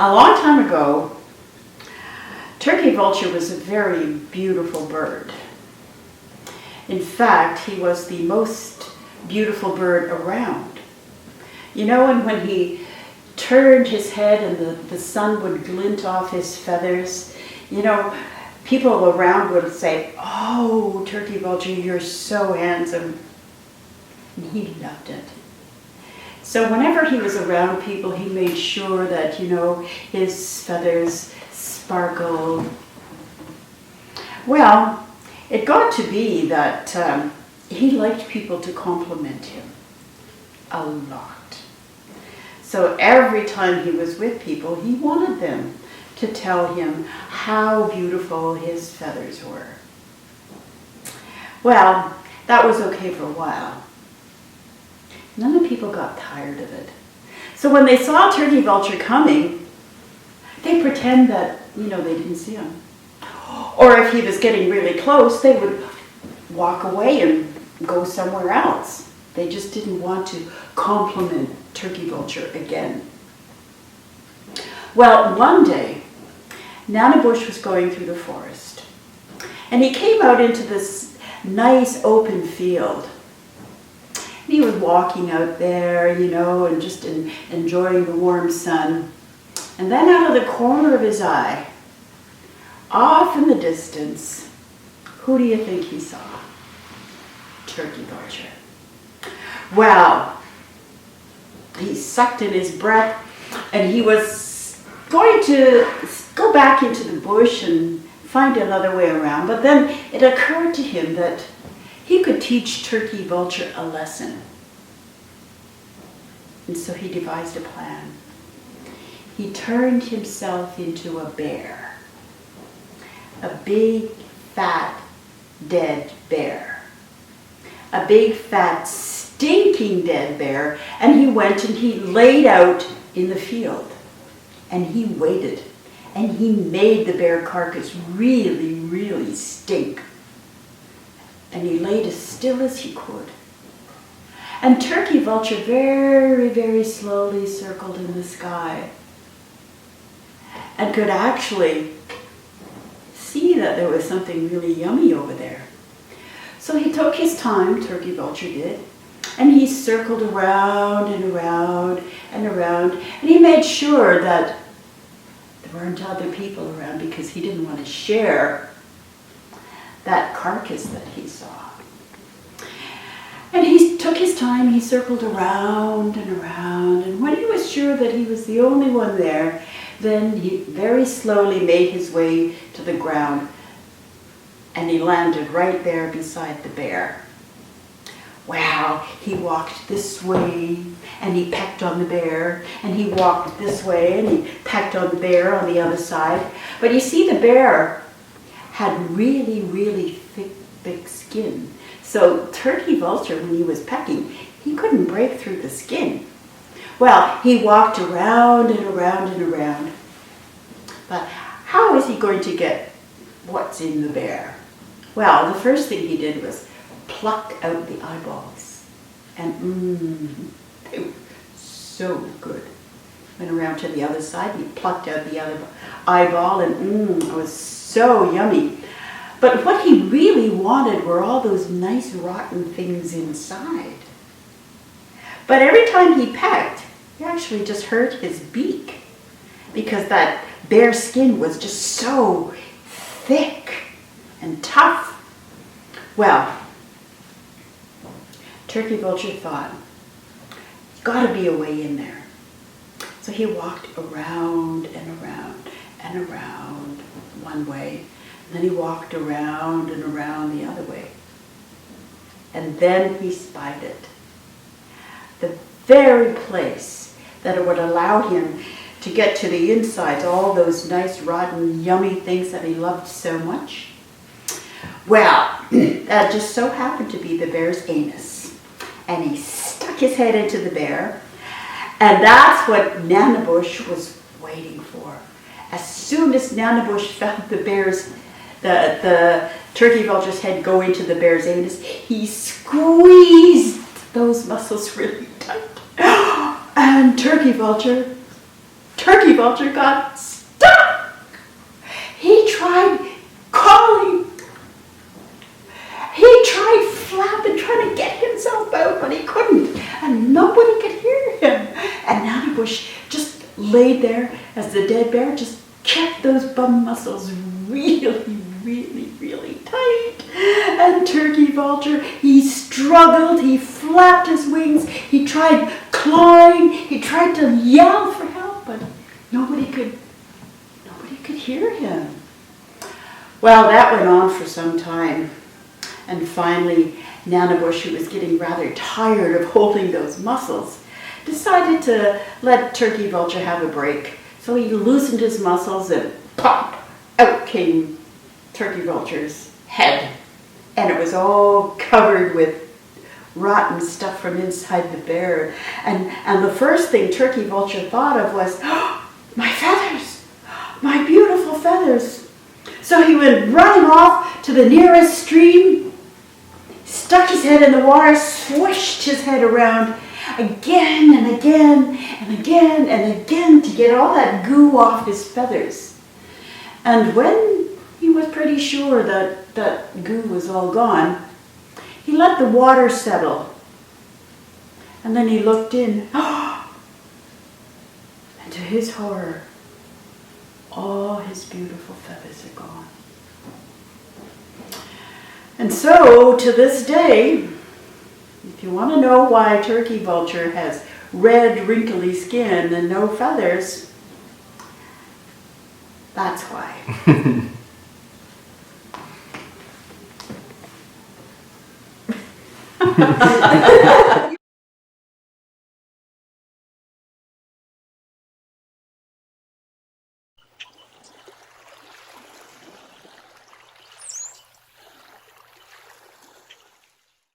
A long time ago, turkey vulture was a very beautiful bird. In fact, he was the most beautiful bird around. You know, and when he turned his head and the sun would glint off his feathers, you know, people around would say, "Oh, turkey vulture, you're so handsome." And he loved it. So whenever he was around people, he made sure that, you know, his feathers sparkled. Well, it got to be that he liked people to compliment him a lot. So every time he was with people, he wanted them to tell him how beautiful his feathers were. Well, that was okay for a while. Then the people got tired of it. So when they saw turkey vulture coming, they pretend that, you know, they didn't see him. Or if he was getting really close, they would walk away and go somewhere else. They just didn't want to compliment turkey vulture again. Well, one day, Nanabush was going through the forest, and he came out into this nice open field. He was walking out there, you know, and just enjoying the warm sun. And then out of the corner of his eye, off in the distance, who do you think he saw? Turkey vulture. Well, he sucked in his breath, and he was going to go back into the bush and find another way around. But then it occurred to him that he could teach turkey vulture a lesson. And so he devised a plan. He turned himself into a bear. A big, fat, dead bear. A big, fat, stinking dead bear. And he went and he laid out in the field. And he waited. And he made the bear carcass really, really stink. And he laid as still as he could. And turkey vulture very, very slowly circled in the sky and could actually see that there was something really yummy over there. So he took his time, turkey vulture did, and he circled around and around and around, and he made sure that there weren't other people around because he didn't want to share that carcass that he saw. And he took his time, he circled around and around, and when he was sure that he was the only one there, then he very slowly made his way to the ground, and he landed right there beside the bear. Wow, he walked this way, and he pecked on the bear, and he walked this way, and he pecked on the bear on the other side. But you see, the bear had really, really thick skin. So turkey vulture, when he was pecking, he couldn't break through the skin. Well, he walked around and around and around. But how was he going to get what's in the bear? Well, the first thing he did was pluck out the eyeballs. And they were so good. Went around to the other side, he plucked out the other eyeball, and it was so yummy. But what he really wanted were all those nice rotten things inside. But every time he pecked, he actually just hurt his beak because that bear skin was just so thick and tough. Well, turkey vulture thought, gotta be a way in there. So he walked around and around and around one way. And then he walked around and around the other way. And then he spied it. The very place that it would allow him to get to the insides, all those nice, rotten, yummy things that he loved so much. Well, that just so happened to be the bear's anus. And he stuck his head into the bear. And that's what Nanabush was waiting for. As soon as Nanabush felt the turkey vulture's head go into the bear's anus, he squeezed those muscles really tight. And turkey vulture Turkey Vulture got stuck. He tried calling. He tried flapping, trying to get himself out, but he couldn't. And nobody could hear him. And Nanabush just laid there as the dead bear just kept those bum muscles really, really, really tight. And Turkey Vulture, he struggled, he flapped his wings, he tried clawing, he tried to yell for help, but nobody could hear him. Well, that went on for some time. And finally, Nanabush, who was getting rather tired of holding those muscles, decided to let Turkey Vulture have a break. So he loosened his muscles and pop, out came Turkey Vulture's head. And it was all covered with rotten stuff from inside the bear. And the first thing Turkey Vulture thought of was, oh, my feathers, my beautiful feathers. So he went running off to the nearest stream, stuck his head in the water, swished his head around again and again and again and again to get all that goo off his feathers. And when he was pretty sure that that goo was all gone, he let the water settle. And then he looked in, and to his horror, all his beautiful feathers are gone. And so, to this day, if you want to know why Turkey Vulture has red, wrinkly skin and no feathers, that's why.